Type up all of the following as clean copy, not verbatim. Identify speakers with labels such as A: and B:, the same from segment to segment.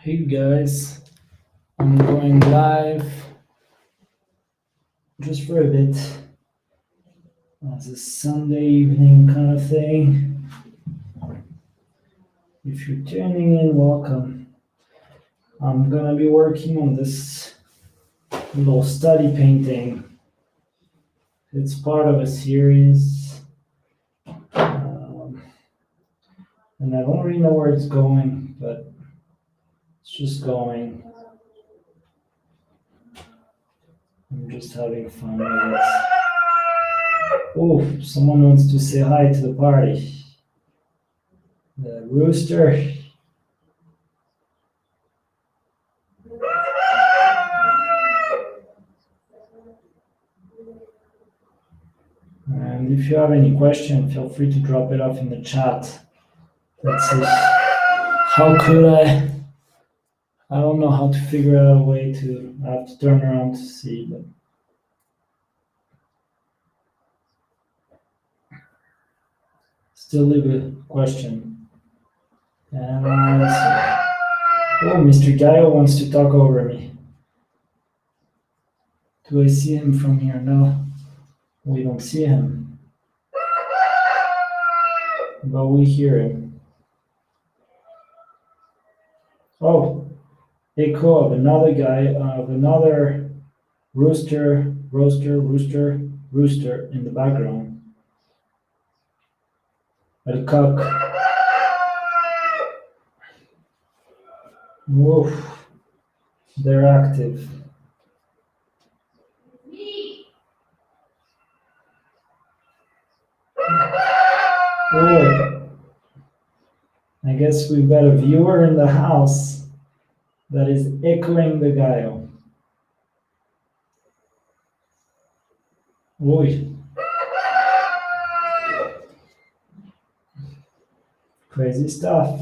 A: Hey guys, I'm going live just for a bit as a Sunday evening kind of thing. If you're tuning in, welcome. I'm gonna be working on this little study painting. It's part of a series, um, and I don't really know where it's going, but it's just going. I'm just having fun with it. Oh, someone wants to say hi to the party. The rooster. And if you have any question, feel free to drop it off in the chat. Let's see. How could I? I don't know how to figure out a way to. I have to turn around to see, but still leave a question. And oh, Mr. Gaio wants to talk over me. Do I see him from here? No, we don't see him, but we hear him. Oh, echo of another guy, of another rooster in the background. A cock. Woof. They're active. Oh, I guess we've got a viewer in the house that is echoing the guy. Oy. Crazy stuff.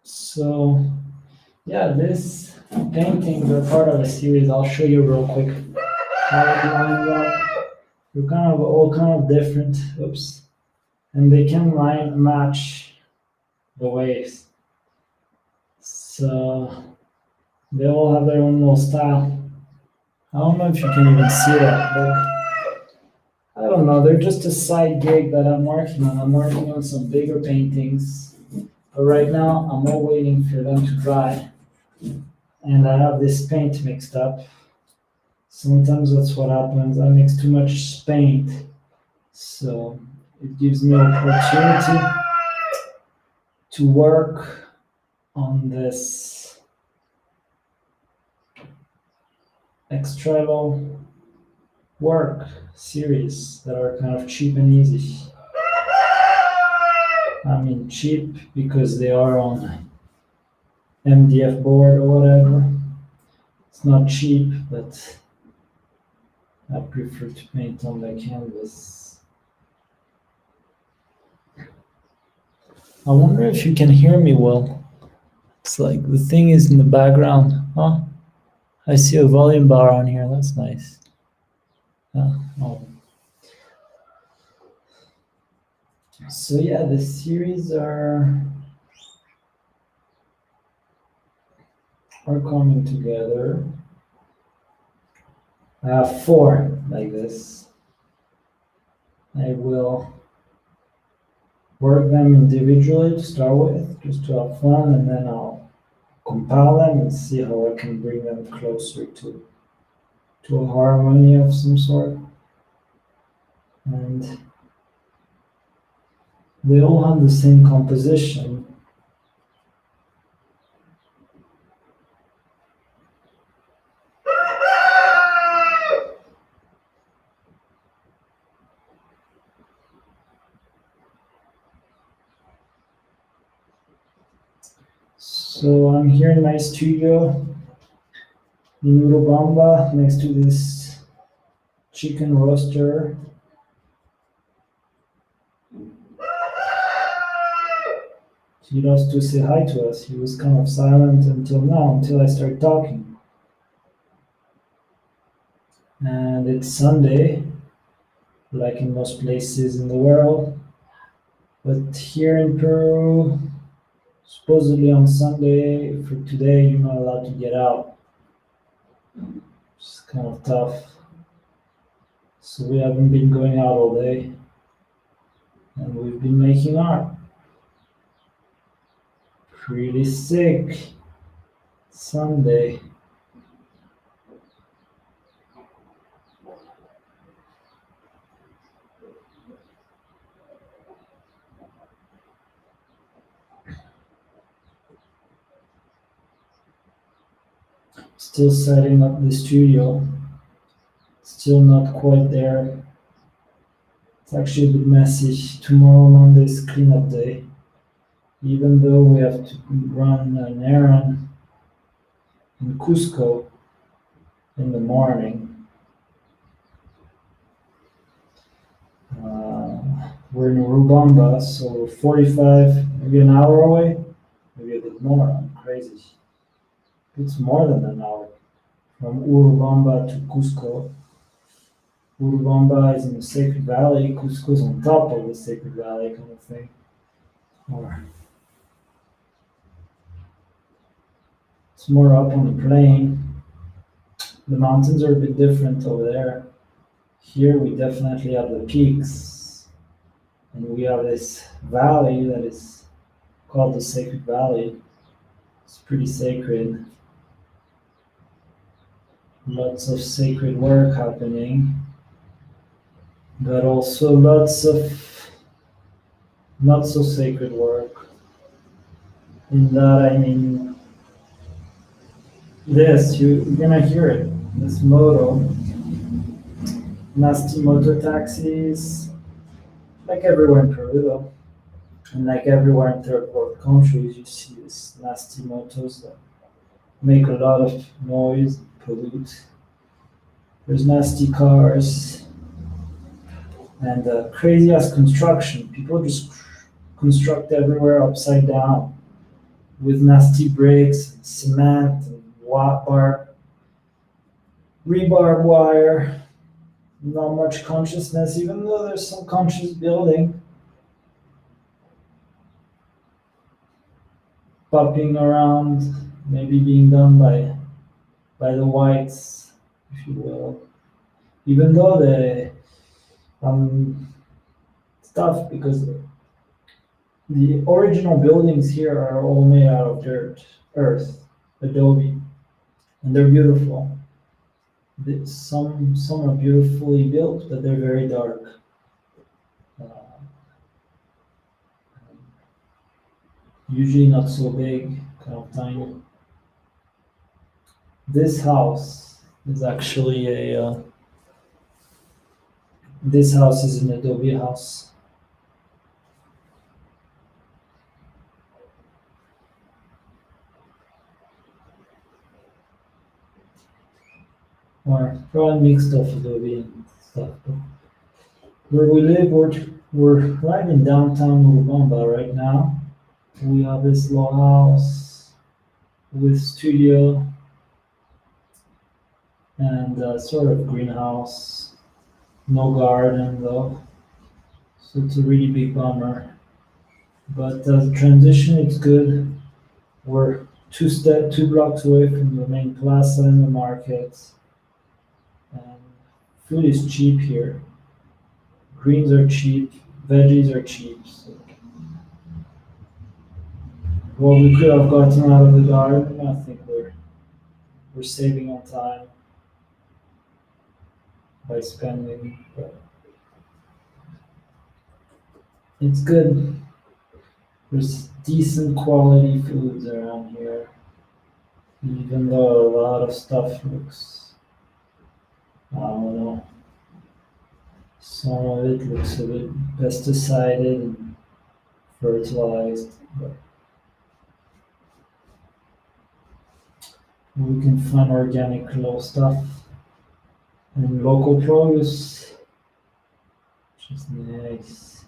A: So, yeah, this paintings are part of a series. I'll show you real quick how it lines up. They're kind of all kind of different. Oops. And they can match the waves. So they all have their own little style. I don't know if you can even see that, but I don't know. They're just a side gig that I'm working on. I'm working on some bigger paintings, but right now I'm all waiting for them to dry. And I have this paint mixed up. Sometimes that's what happens. I mix too much paint, so it gives me opportunity to work on this extra level work series that are kind of cheap and easy. I mean cheap because they are on MDF board or whatever. It's not cheap, but I prefer to paint on the canvas. I wonder if you can hear me well. It's like the thing is in the background. Oh, I see a volume bar on here. That's nice. Oh. So yeah, the series are coming together. I have 4 like this. I will work them individually to start with, just to have fun, and then I'll compile them and see how I can bring them closer to a harmony of some sort. And they all have the same composition. So I'm here in my studio in Urubamba next to this chicken roaster. He loves to say hi to us. He was kind of silent until now, until I started talking. And it's Sunday, like in most places in the world. But here in Peru, supposedly on Sunday for today, you're not allowed to get out. It's kind of tough. So we haven't been going out all day, and we've been making art. Pretty sick. Sunday. Still setting up the studio. Still not quite there. It's actually a bit messy. Tomorrow, Monday, is cleanup day. Even though we have to run an errand in Cusco in the morning, we're in Urubamba, so 45, maybe an hour away, maybe a bit more. I'm crazy. It's more than an hour from Urubamba to Cusco. Urubamba is in the Sacred Valley, Cusco is on top of the Sacred Valley, kind of thing. Or it's more up on the plain. The mountains are a bit different over there. Here we definitely have the peaks, and we have this valley that is called the Sacred Valley. It's pretty sacred. Lots of sacred work happening, but also lots of not so sacred work. In that, I mean, this, you're gonna hear it. This moto, nasty motor taxis, like everywhere in Peru, though. And like everywhere in third world countries, you see these nasty motos that make a lot of noise, pollute. There's nasty cars and crazy ass construction. People just construct everywhere upside down with nasty bricks, and cement, and rebar wire. Not much consciousness, even though there's some conscious building. Popping around, maybe being done by the whites, if you will. Even though it's tough because the original buildings here are all made out of dirt, earth, adobe, and they're beautiful. Some are beautifully built, but they're very dark. Uh, Usually not so big, kind of tiny. This house is actually this house is an adobe house. Or probably mixed of adobe and stuff. But where we live, we're right in downtown Urubamba right now. We have this little house with studio and sort of greenhouse. No garden though, so it's a really big bummer. But the transition, it's good. We're two blocks away from the main plaza and the market. And food is cheap here. Greens are cheap, veggies are cheap. So what we could have gotten out of the garden, I think we're saving on time by spending. But it's good. There's decent quality foods around here, even though a lot of stuff looks, I don't know, some of it looks a bit pesticided and fertilized, but we can find organic low stuff and local produce, which is nice.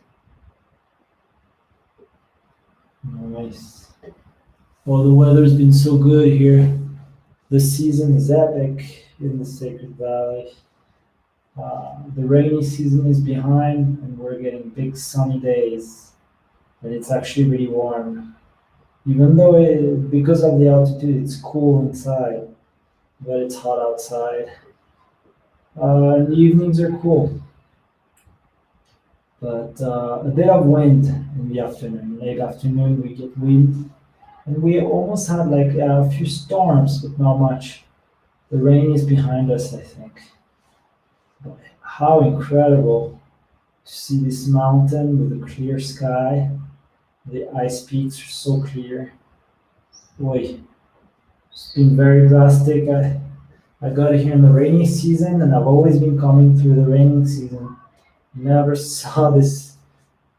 A: Nice. Well, the weather's been so good here. The season is epic in the Sacred Valley. The rainy season is behind, and we're getting big sunny days, and it's actually really warm. Even though because of the altitude, it's cool inside, but it's hot outside. And the evenings are cool, but a bit of wind in the afternoon. Late afternoon, we get wind, and we almost had like a few storms, but not much. The rain is behind us, I think. But how incredible to see this mountain with a clear sky. The ice peaks are so clear. Boy, it's been very drastic. I got here in the rainy season, and I've always been coming through the rainy season. Never saw this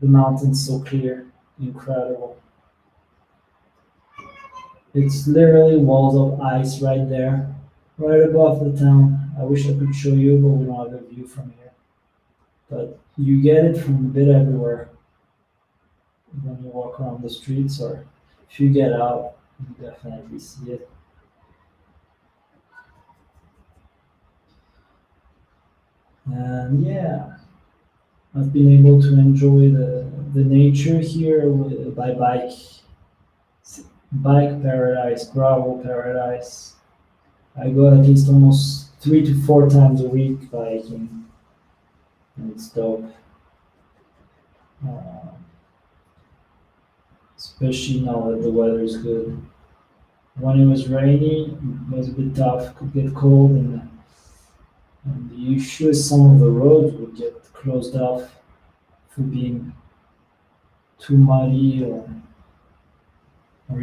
A: the mountains so clear. Incredible. It's literally walls of ice right there, right above the town. I wish I could show you, but we don't have a view from here. But you get it from a bit everywhere when you walk around the streets, or if you get out, you definitely see it. And yeah, I've been able to enjoy the nature here by bike paradise, gravel paradise. I go at least almost 3 to 4 times a week biking, and it's dope. Uh, Especially now that the weather is good. When it was rainy, it was a bit tough. Could get cold, and the issue is some of the roads would get closed off for being too muddy, or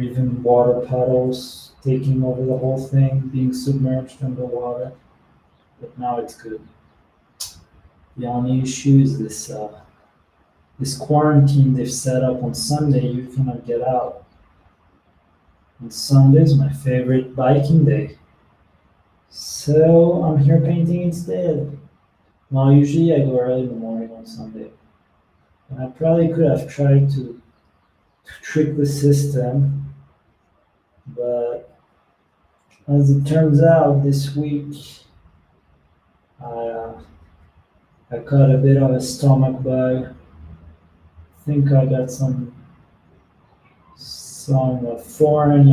A: even water puddles taking over the whole thing, being submerged underwater. But now it's good. The only issue is this quarantine they've set up on Sunday. You cannot get out. And Sunday is my favorite biking day, so I'm here painting instead. Now usually I go early in the morning on Sunday, and I probably could have tried to trick the system, but as it turns out, this week I I caught a bit of a stomach bug. I think I got some foreign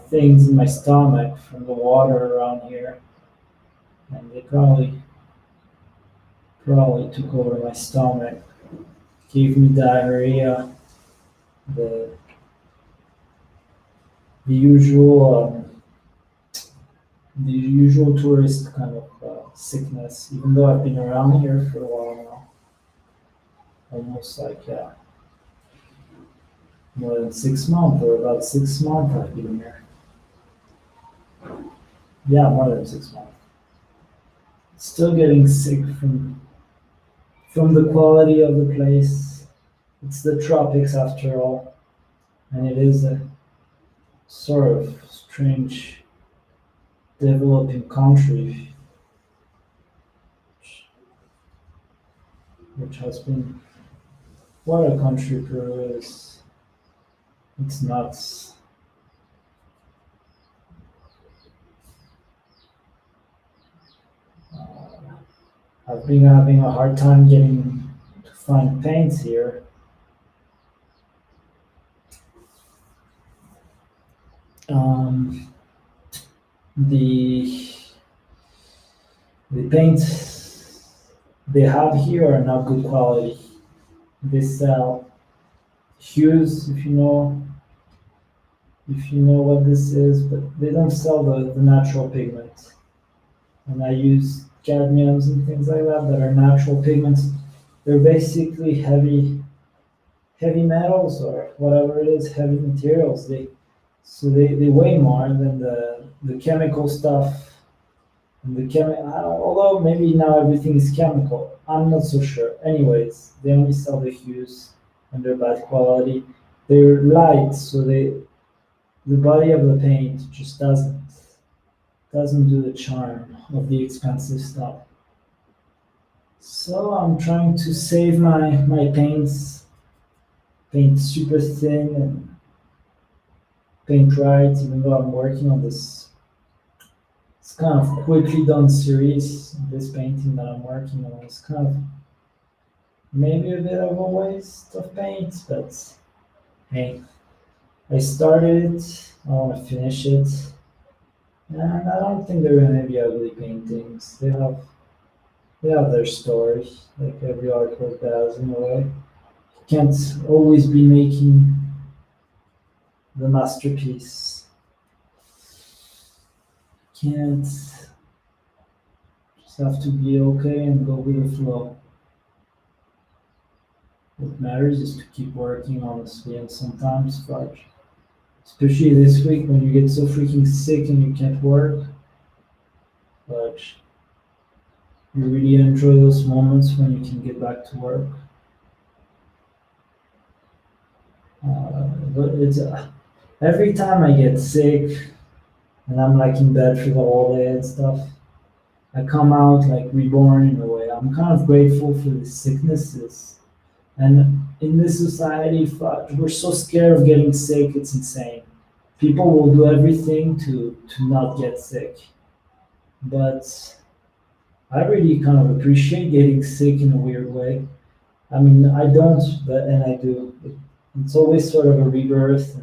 A: things in my stomach from the water around here, and they probably took over my stomach, gave me diarrhea, the the usual the usual tourist kind of sickness. Even though I've been around here for a while now, almost like more than 6 months, or about 6 months I've been here. Yeah, more than 6 months. Still getting sick from the quality of the place. It's the tropics after all, and it is a sort of strange developing country, which has been what a country Peru is. It's nuts. Uh, I've been having a hard time getting to find paints here. Um, the the paints they have here are not good quality. They sell hues, if you know what this is, but they don't sell the natural pigments. And I use cadmiums and things like that are natural pigments. They're basically heavy metals, or whatever it is, heavy materials. They weigh more than the chemical stuff. And although maybe now everything is chemical, I'm not so sure. Anyways, they only sell the hues, and they're bad quality. They're light, so the body of the paint just doesn't do the charm of the expensive stuff. So I'm trying to save my paints, paint super thin and paint right, even though I'm working on this. It's kind of quickly done series. This painting that I'm working on is kind of maybe a bit of a waste of paint, but Hey, I started it. I want to finish it, and I don't think they're gonna be ugly paintings. They have their stories, like every artwork does in a way. You can't always be making the masterpiece. Can't just have to be okay and go with the flow. What matters is to keep working honestly and sometimes fudge. Especially this week when you get so freaking sick and you can't work. But you really enjoy those moments when you can get back to work. But it's every time I get sick and I'm like in bed for the whole day and stuff, I come out like reborn in a way. I'm kind of grateful for the sicknesses. And in this society, we're so scared of getting sick, it's insane. People will do everything to not get sick. But I really kind of appreciate getting sick in a weird way. I mean, I don't, but and I do. It's always sort of a rebirth.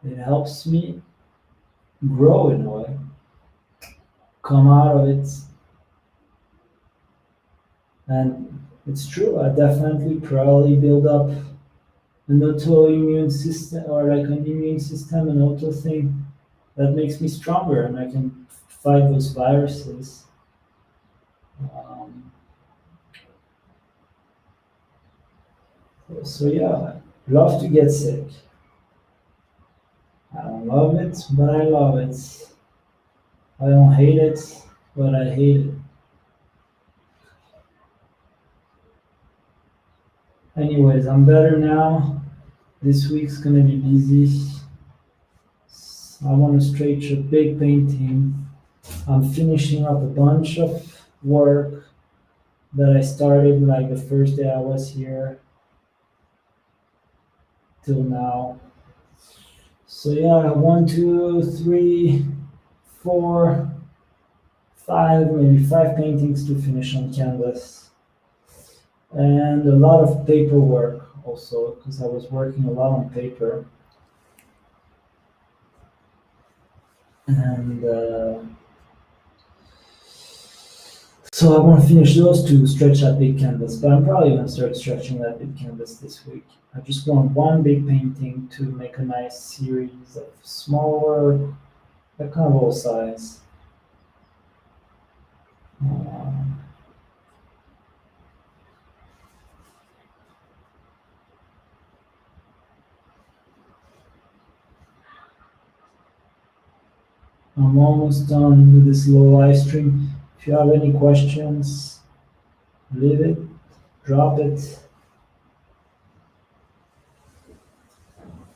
A: It helps me grow in a way, come out of it. And it's true, I definitely probably build up an autoimmune system or like an immune system, an auto thing that makes me stronger and I can fight those viruses. Um, so yeah, love to get sick. I don't love it, but I love it. I don't hate it, but I hate it. Anyways, I'm better now. This week's gonna be busy. I want to stretch a big painting. I'm finishing up a bunch of work that I started like the first day I was here till now. So yeah, one, two, three, four, five, maybe five paintings to finish on canvas, and a lot of paperwork also because I was working a lot on paper, and so I want to finish those to stretch that big canvas. But I'm probably gonna start stretching that big canvas this week. I just want one big painting to make a nice series of smaller, like kind of all size. Um, I'm almost done with this little live stream. If you have any questions, leave it, drop it.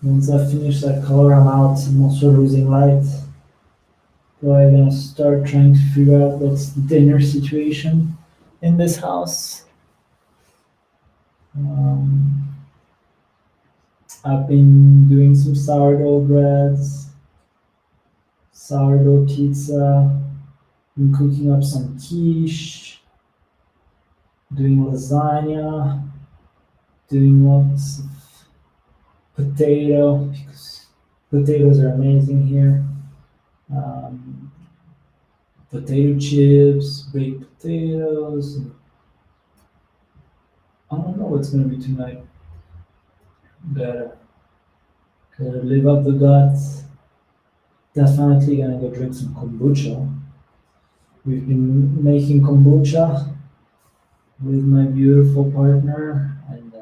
A: Once I finish that color, I'm out. I'm also losing light. So I'm gonna start trying to figure out what's the dinner situation in this house. Um, I've been doing some sourdough breads, sourdough pizza, been cooking up some quiche, doing lasagna, doing lots of potato because potatoes are amazing here. Um, Potato chips, baked potatoes. I don't know what's gonna be tonight. Gotta live up the guts. Definitely gonna go drink some kombucha. We've been making kombucha with my beautiful partner, and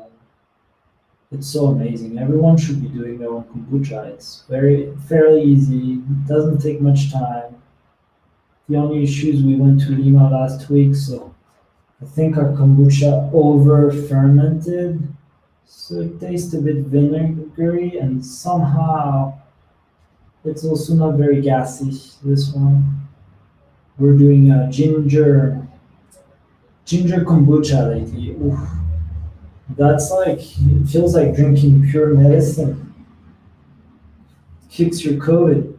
A: it's so amazing. Everyone should be doing their own kombucha. It's very fairly easy. It doesn't take much time. The only issue is we went to Lima last week, so I think our kombucha over fermented, so it tastes a bit vinegary, and somehow it's also not very gassy. This one we're doing a ginger kombucha lately. Oof, that's like it feels like drinking pure medicine. Kicks your COVID,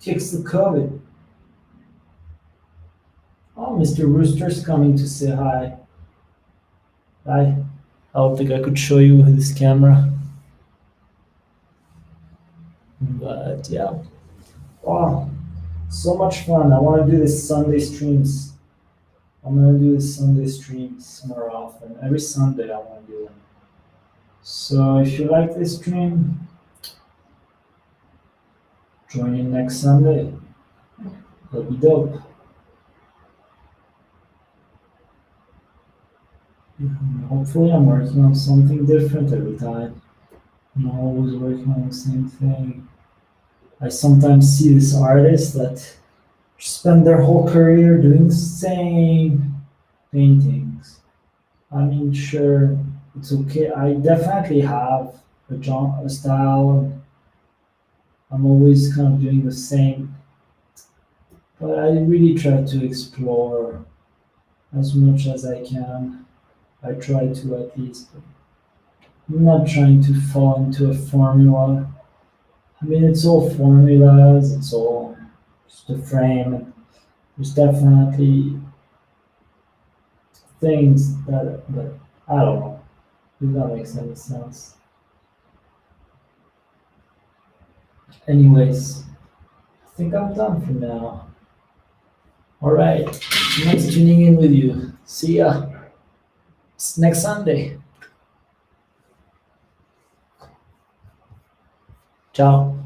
A: kicks the COVID. Oh, Mr. Rooster's coming to say hi. Hi. I don't think I could show you with this camera. But yeah, wow, so much fun. I want to do this Sunday streams. I'm gonna do this Sunday streams more often. Every Sunday I want to do them. So if you like this stream, join in next Sunday. It'll be dope. Hopefully I'm working on something different every time. I'm not always working on the same thing. I sometimes see these artists that spend their whole career doing the same paintings. I mean, sure, it's okay. I definitely have a style. I'm always kind of doing the same, but I really try to explore as much as I can. I try to at least. I'm not trying to fall into a formula. I mean, it's all formulas. It's all just a frame. There's definitely things that I don't know. If that makes any sense. Anyways, I think I'm done for now. All right. Nice tuning in with you. See ya next Sunday. Ciao.